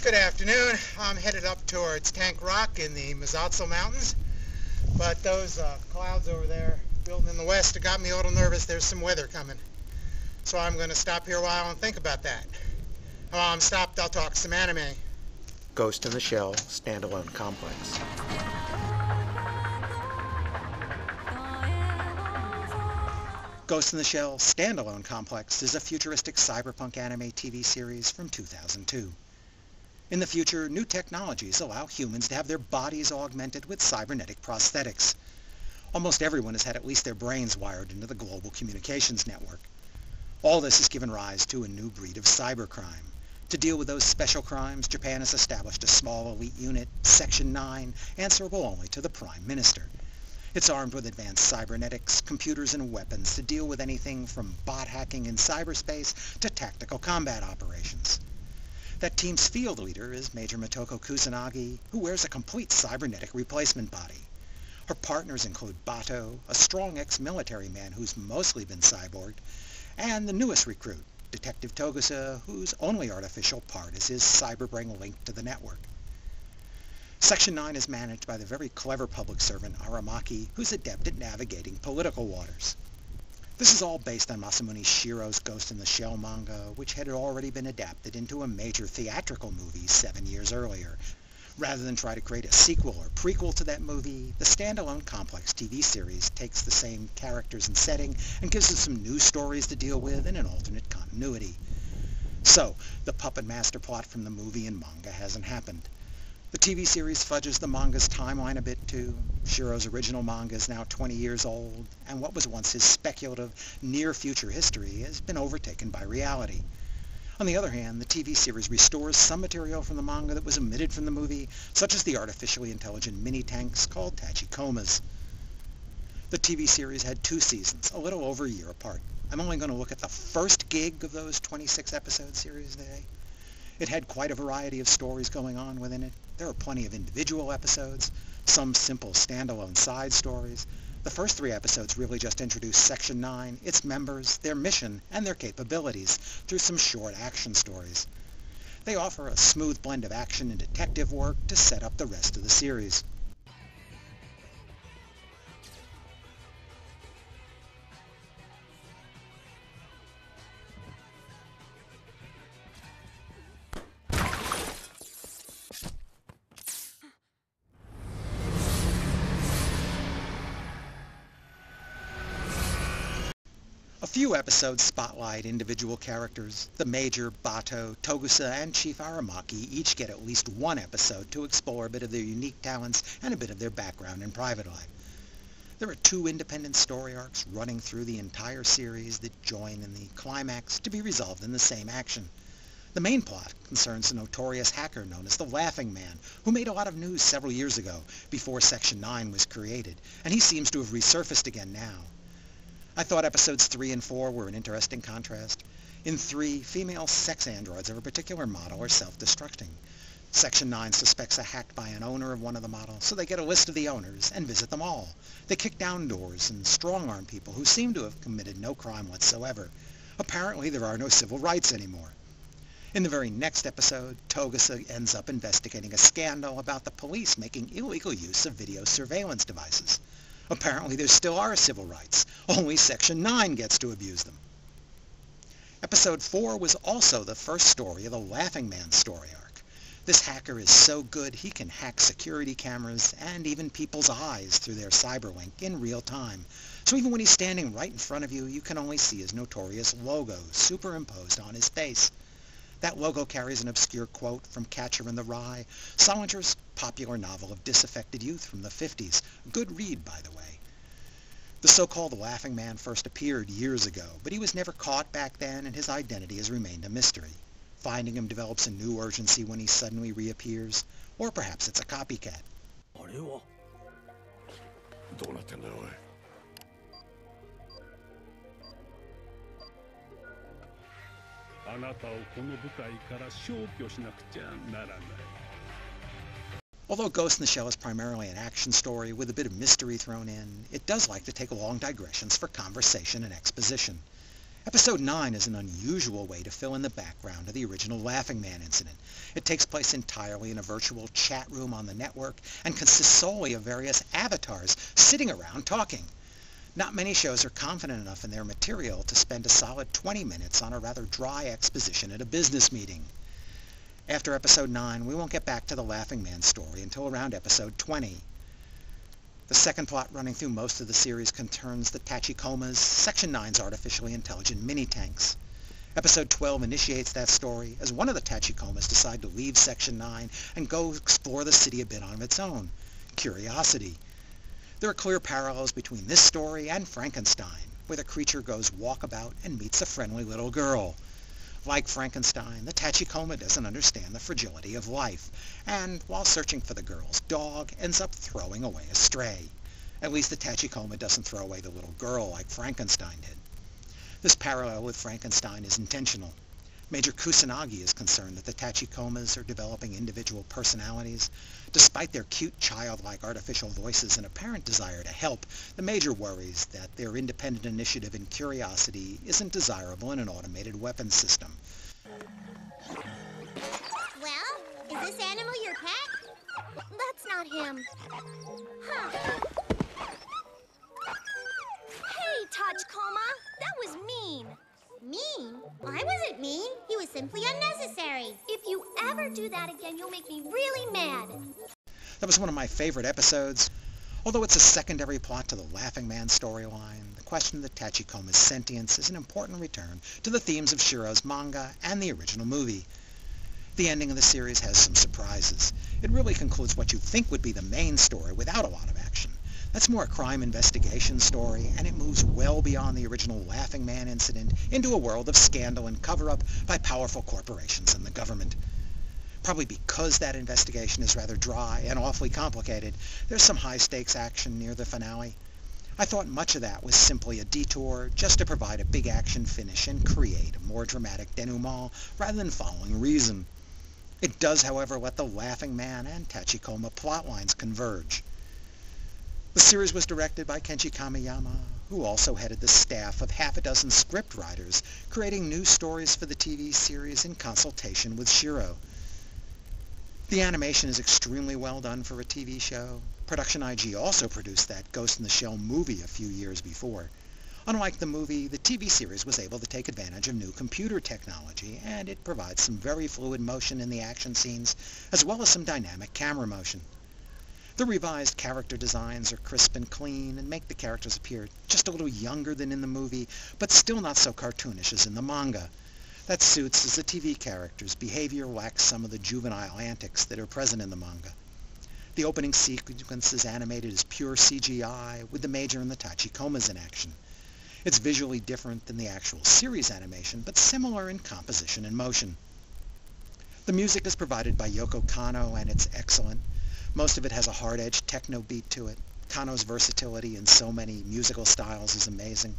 Good afternoon. I'm headed up towards Tank Rock in the Mazatzal Mountains, but those clouds over there building in the west have got me a little nervous. There's some weather coming, so I'm going to stop here a while and think about that. While I'm stopped, I'll talk some anime. Ghost in the Shell standalone complex. Ghost in the Shell standalone complex is a futuristic cyberpunk anime TV series from 2002. In the future, new technologies allow humans to have their bodies augmented with cybernetic prosthetics. Almost everyone has had at least their brains wired into the global communications network. All this has given rise to a new breed of cybercrime. To deal with those special crimes, Japan has established a small elite unit, Section 9, answerable only to the Prime Minister. It's armed with advanced cybernetics, computers, and weapons to deal with anything from bot hacking in cyberspace to tactical combat operations. That team's field leader is Major Motoko Kusanagi, who wears a complete cybernetic replacement body. Her partners include Bato, a strong ex-military man who's mostly been cyborged, and the newest recruit, Detective Togusa, whose only artificial part is his cyberbrain linked to the network. Section 9 is managed by the very clever public servant Aramaki, who's adept at navigating political waters. This is all based on Masamune Shirow's Ghost in the Shell manga, which had already been adapted into a major theatrical movie 7 years earlier. Rather than try to create a sequel or prequel to that movie, the standalone complex TV series takes the same characters and setting and gives us some new stories to deal with in an alternate continuity. So, the puppet master plot from the movie and manga hasn't happened. The TV series fudges the manga's timeline a bit too. Shirow's original manga is now 20 years old, and what was once his speculative, near-future history has been overtaken by reality. On the other hand, the TV series restores some material from the manga that was omitted from the movie, such as the artificially intelligent mini-tanks called Tachikomas. The TV series had 2 seasons, a little over a year apart. I'm only going to look at the first gig of those 26-episode series today. It had quite a variety of stories going on within it. There are plenty of individual episodes, some simple standalone side stories. The first 3 episodes really just introduce Section 9, its members, their mission, and their capabilities through some short action stories. They offer a smooth blend of action and detective work to set up the rest of the series. A few episodes spotlight individual characters. The Major, Bato, Togusa, and Chief Aramaki each get at least 1 episode to explore a bit of their unique talents and a bit of their background and private life. There are 2 independent story arcs running through the entire series that join in the climax to be resolved in the same action. The main plot concerns a notorious hacker known as the Laughing Man, who made a lot of news several years ago, before Section 9 was created, and he seems to have resurfaced again now. I thought episodes 3 and 4 were an interesting contrast. In 3, female sex androids of a particular model are self-destructing. Section 9 suspects a hack by an owner of one of the models, so they get a list of the owners and visit them all. They kick down doors and strong-arm people who seem to have committed no crime whatsoever. Apparently there are no civil rights anymore. In the very next episode, Togusa ends up investigating a scandal about the police making illegal use of video surveillance devices. Apparently there still are civil rights, only Section 9 gets to abuse them. Episode 4 was also the first story of the Laughing Man story arc. This hacker is so good he can hack security cameras and even people's eyes through their cyberlink in real time. So even when he's standing right in front of you, you can only see his notorious logo superimposed on his face. That logo carries an obscure quote from Catcher in the Rye, Salinger's popular novel of disaffected youth from the 50s. Good read, by the way. The so-called Laughing Man first appeared years ago, but he was never caught back then, and his identity has remained a mystery. Finding him develops a new urgency when he suddenly reappears, or perhaps it's a copycat. あれはどうなってんだよおい。あなたをこの舞台から消去しなくちゃならない。 Although Ghost in the Shell is primarily an action story with a bit of mystery thrown in, it does like to take long digressions for conversation and exposition. Episode 9 is an unusual way to fill in the background of the original Laughing Man incident. It takes place entirely in a virtual chat room on the network and consists solely of various avatars sitting around talking. Not many shows are confident enough in their material to spend a solid 20 minutes on a rather dry exposition at a business meeting. After Episode 9, we won't get back to the Laughing Man story until around Episode 20. The second plot running through most of the series concerns the Tachikomas, Section 9's artificially intelligent mini-tanks. Episode 12 initiates that story as one of the Tachikomas decide to leave Section 9 and go explore the city a bit on its own. Curiosity. There are clear parallels between this story and Frankenstein, where the creature goes walkabout and meets a friendly little girl. Like Frankenstein, the Tachikoma doesn't understand the fragility of life, and while searching for the girl's dog, ends up throwing away a stray. At least the Tachikoma doesn't throw away the little girl like Frankenstein did. This parallel with Frankenstein is intentional. Major Kusanagi is concerned that the Tachikomas are developing individual personalities. Despite their cute, childlike artificial voices and apparent desire to help, the Major worries that their independent initiative and curiosity isn't desirable in an automated weapons system. Well, is this animal your pet? That's not him. Huh. Hey, Tachikoma, that was mean. Mean? I wasn't mean. He was simply unnecessary. If you ever do that again, you'll make me really mad. That was one of my favorite episodes. Although it's a secondary plot to the Laughing Man storyline, the question of the Tachikoma's sentience is an important return to the themes of Shiro's manga and the original movie. The ending of the series has some surprises. It really concludes what you think would be the main story without a lot of action. That's more a crime investigation story, and it moves well beyond the original Laughing Man incident into a world of scandal and cover-up by powerful corporations and the government. Probably because that investigation is rather dry and awfully complicated, there's some high-stakes action near the finale. I thought much of that was simply a detour just to provide a big action finish and create a more dramatic denouement rather than following reason. It does, however, let the Laughing Man and Tachikoma plotlines converge. The series was directed by Kenji Kamiyama, who also headed the staff of half a dozen script writers, creating new stories for the TV series in consultation with Shiro. The animation is extremely well done for a TV show. Production IG also produced that Ghost in the Shell movie a few years before. Unlike the movie, the TV series was able to take advantage of new computer technology, and it provides some very fluid motion in the action scenes, as well as some dynamic camera motion. The revised character designs are crisp and clean and make the characters appear just a little younger than in the movie, but still not so cartoonish as in the manga. That suits as the TV characters' behavior lacks some of the juvenile antics that are present in the manga. The opening sequence is animated as pure CGI, with the Major and the Tachikomas in action. It's visually different than the actual series animation, but similar in composition and motion. The music is provided by Yoko Kanno, and it's excellent. Most of it has a hard-edged techno beat to it. Kanno's versatility in so many musical styles is amazing.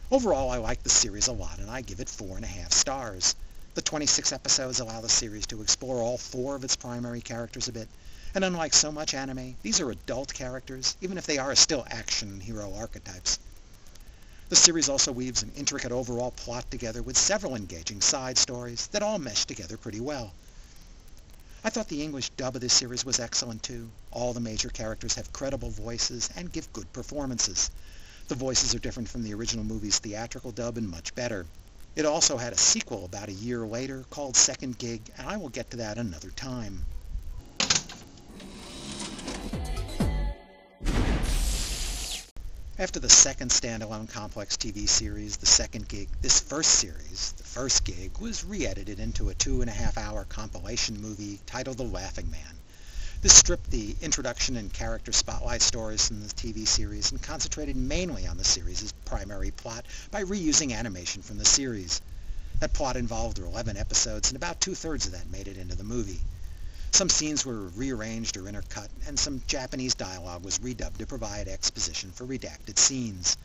Overall, I like the series a lot, and I give it 4.5 stars. The 26 episodes allow the series to explore all 4 of its primary characters a bit, and unlike so much anime, these are adult characters, even if they are still action hero archetypes. The series also weaves an intricate overall plot together with several engaging side stories that all mesh together pretty well. I thought the English dub of this series was excellent too. All the major characters have credible voices and give good performances. The voices are different from the original movie's theatrical dub and much better. It also had a sequel about a year later called Second Gig, and I will get to that another time. After the second standalone complex TV series, The Second Gig, this first series, The First Gig, was re-edited into a 2.5-hour compilation movie titled The Laughing Man. This stripped the introduction and character spotlight stories from the TV series and concentrated mainly on the series' primary plot by reusing animation from the series. That plot involved 11 episodes, and about 2/3 of that made it into the movie. Some scenes were rearranged or intercut, and some Japanese dialogue was redubbed to provide exposition for redacted scenes.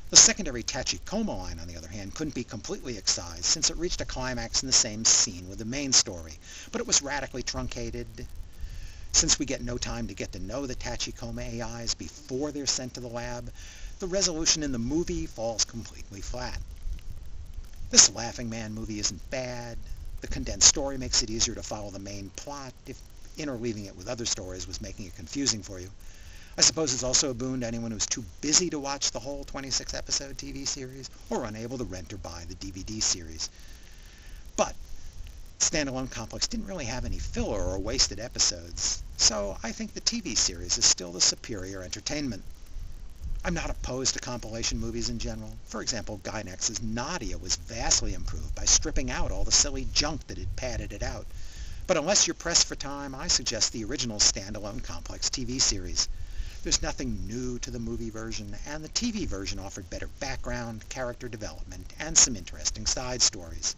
The secondary Tachikoma line, on the other hand, couldn't be completely excised since it reached a climax in the same scene with the main story, but it was radically truncated. Since we get no time to get to know the Tachikoma AIs before they're sent to the lab, the resolution in the movie falls completely flat. This Laughing Man movie isn't bad. The condensed story makes it easier to follow the main plot if interleaving it with other stories was making it confusing for you. I suppose it's also a boon to anyone who's too busy to watch the whole 26-episode TV series or unable to rent or buy the DVD series. But Standalone Complex didn't really have any filler or wasted episodes, so I think the TV series is still the superior entertainment. I'm not opposed to compilation movies in general. For example, Gainax's Nadia was vastly improved by stripping out all the silly junk that had padded it out. But unless you're pressed for time, I suggest the original Standalone Complex TV series. There's nothing new to the movie version, and the TV version offered better background, character development, and some interesting side stories.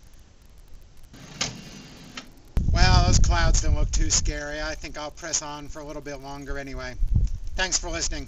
Well, those clouds don't look too scary. I think I'll press on for a little bit longer anyway. Thanks for listening.